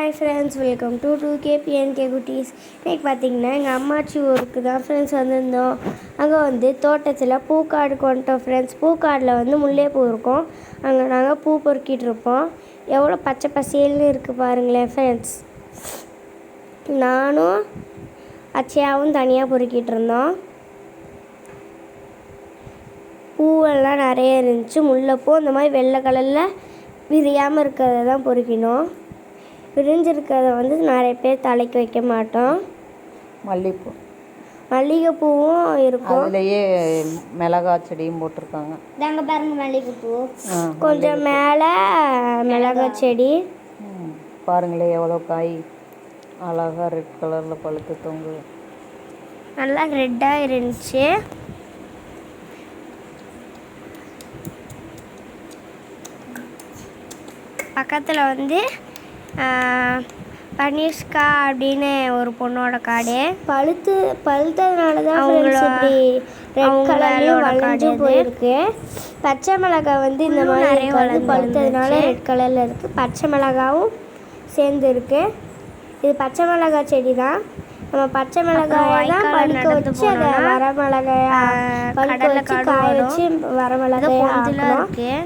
Hi friends, welcome to 2KPNK குட்டீஸ். இன்றைக்கி பார்த்திங்கன்னா எங்கள் அம்மாச்சி ஊருக்கு தான் ஃப்ரெண்ட்ஸ் வந்திருந்தோம். அங்கே வந்து தோட்டத்தில் பூக்காடு கொண்டோம் ஃப்ரெண்ட்ஸ். பூக்காடில் வந்து முல்லைப்பூ இருக்கும். அங்கே நாங்கள் பூ பொறுக்கிட்டு இருப்போம். எவ்வளோ பச்சை பசேல்னு இருக்குது பாருங்களேன் ஃப்ரெண்ட்ஸ். நானும் அச்சையாவும் தனியாக பொறுக்கிட்டு இருந்தோம். பூவெல்லாம் நிறைய இருந்துச்சு. முல்லைப்பூ இந்த மாதிரி வெள்ளை கலரில் விரியாமல் இருக்கிறத தான் பொறுக்கினோம். விரிஞ்சிருக்கிறத வந்து நிறைய பேர் தலைக்கு வைக்க மாட்டோம். மல்லிகைப்பூவும் இருக்கும். அதுலேயே மிளகாய் செடியும் போட்டிருக்காங்க. தாங்க பாருங்க, மல்லிகைப்பூ கொஞ்சம் மேலே மிளகாய் செடி பாருங்களேன், எவ்வளோ காய் அழகாக ரெட் கலரில் பழுத்து தொங்கு. நல்லா ரெட்டாக இருந்துச்சு. பக்கத்தில் வந்து பனீஷ்கா அப்படின்னு ஒரு பொண்ணோட காடு. பழுத்ததுனால தான் அவங்களோட ரெட் கலர்லையும் வளைஞ்சு போயிருக்கு. பச்சை மிளகாய் வந்து இந்த மாதிரி நிறைய பழுத்ததுனால ரெட் கலரில் இருக்குது. பச்சை மிளகாவும் சேர்ந்து இருக்குது. இது பச்சை மிளகாய் செடி தான். நம்ம பச்சை மிளகாய் தான் பழுக்க வச்சு அதை வர மிளகாய் பழுக்க வச்சு காய வச்சு வர மிளகாய் இருக்குது.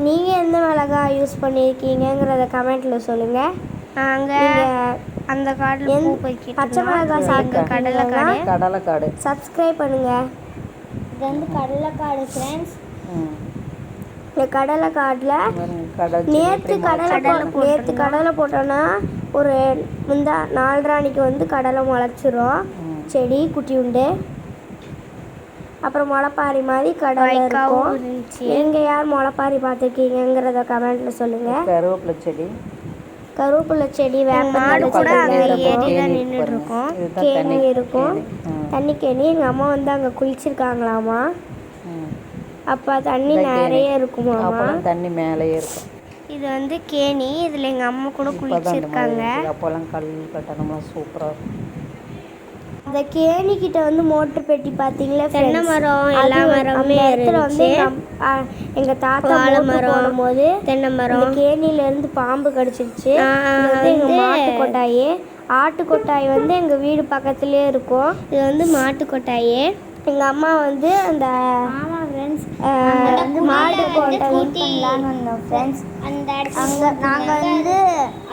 நீங்கள் எந்த மிளகாய் யூஸ் பண்ணியிருக்கீங்கிறத கமெண்ட்டில் சொல்லுங்கள். நாங்கள் அந்த காட்டில் பச்சை மிளகாய் சாப்பிட்டு கடலைக்காடு சப்ஸ்கிரைப் பண்ணுங்கள். இது வந்து கடலைக்காடு ஃப்ரெண்ட்ஸ். இந்த கடலைக்காட்டில் நேற்று கடலை போட்டோன்னா ஒரு 4 அன்னைக்கு வந்து கடலை முளைச்சிரும். செடி குட்டி உண்டு. அப்புறம் முளைப்பாரி மாதிரி கடலை இருக்கும். நீங்கள் யார் முளைப்பாரி பார்த்துருக்கீங்கிறத கமெண்ட்டில் சொல்லுங்கள். கருவேப்பிலை செடி வேப்பநாடு கூட அங்கே ஏறி தான் நின்றுட்டு இருக்கோம். கேணி இருக்கும், தண்ணி கேணி. எங்கள் அம்மா வந்து அங்கே குளிச்சிருக்காங்களாமா. அப்போ தண்ணி நிறைய இருக்குமாமா. தண்ணி மேலேயே இருக்கும். இது வந்து கேணி. இதில் எங்கள் அம்மா கூட குளிச்சிருக்காங்க. அப்போல்லாம் கல் கட்டணம்லாம் சூப்பராக இருக்கும். இந்த கேணிக்கிட்ட வந்து மோட்டர் பெட்டி பார்த்தீங்களா, தென்னை மரம் எல்லா மரமுமே இடத்துல வந்து எங்கள் தாத்தா மரம் போடும்போது தென்னை மரம் கேணியிலேருந்து பாம்பு கடிச்சிருச்சு. எங்கள் மாட்டு கொட்டாயி. ஆட்டு கொட்டாய் வந்து எங்கள் வீடு பக்கத்துலேயே இருக்கும். இது வந்து மாட்டு கொட்டாயி. எங்கள் அம்மா வந்து அந்த மாடு கொட்டை பண்ணலான்னு வந்தோம் ஃப்ரெண்ட்ஸ். அங்கே நாங்கள் வந்து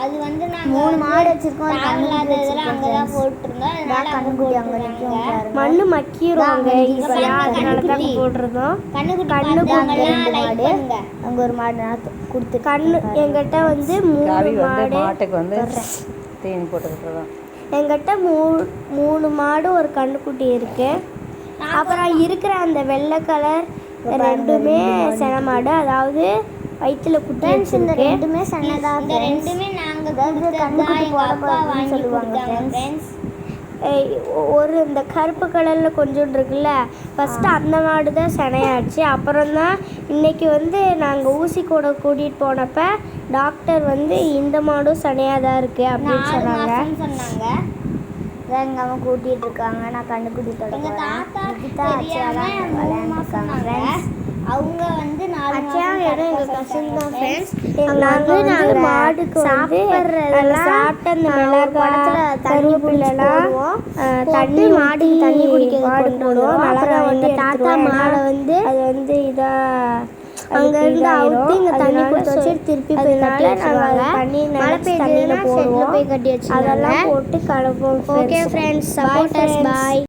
அது வந்து 3 மாடு வச்சுருக்கோம். அங்கே தான் போட்டுருந்தோம். கண்ணுக்குட்டி அங்கே நிற்கும். மண்ணு மக்கிரும். அதனால தான் போட்டிருந்தோம். கண்ணுக்குட்டி மாடு அங்கே ஒரு மாடு கொடுத்து எங்கிட்ட வந்து 3 மாட்டுக்கு வந்து தீனி போட்டுக்கிட்டு. எங்கிட்ட 3 மாடு ஒரு கண்ணுக்குட்டி இருக்கு. அப்புறம் இருக்கிற அந்த வெள்ளை கலர் ரெண்டுமே சென மாடு, அதாவது வயிற்றுல குட்டி வச்சிருக்கு. ரெண்டுமே சன்னதா. ரெண்டுமே நாங்கள் சொல்லுவாங்க. ஒரு இந்த கருப்பு கலரில் கொஞ்சம் இருக்குல்ல, ஃபஸ்ட்டு அந்த மாடு தான் செனையாச்சு. அப்புறம் தான் இன்றைக்கி வந்து நாங்கள் ஊசி கூட கூட்டிகிட்டு போனப்போ டாக்டர் வந்து இந்த மாடும் செனையாக தான் இருக்குது அப்படின்னு சொன்னாங்க. எங்கள் அம்மா கூட்டிகிட்டு இருக்காங்க. நான் கண்ணுக்குட்டி தொடங்க அவங்க வந்து எங்கள் கசின் தான் ஃப்ரெண்ட்ஸ். நாங்கள் மாடுக்கு சாப்பிட்ட அந்த மிளகாய் கருவேப்பிலாம் தண்ணி மாடுக்கு தண்ணி குடிக்க மாடு போடுவோம். மிளகாய் வந்து தாத்தா மாடை வந்து அது வந்து இதாக அங்கேருந்து அவுத்து இங்கே தண்ணி கொடுத்து வச்சு திருப்பி போய் தண்ணி மழை பெய்யுதுன்னா போய் கட்டி வச்சு அதெல்லாம் போட்டு கலப்போம். ஓகே ஃப்ரெண்ட்ஸ், சப்போர்ட்டர்ஸ், பாய்.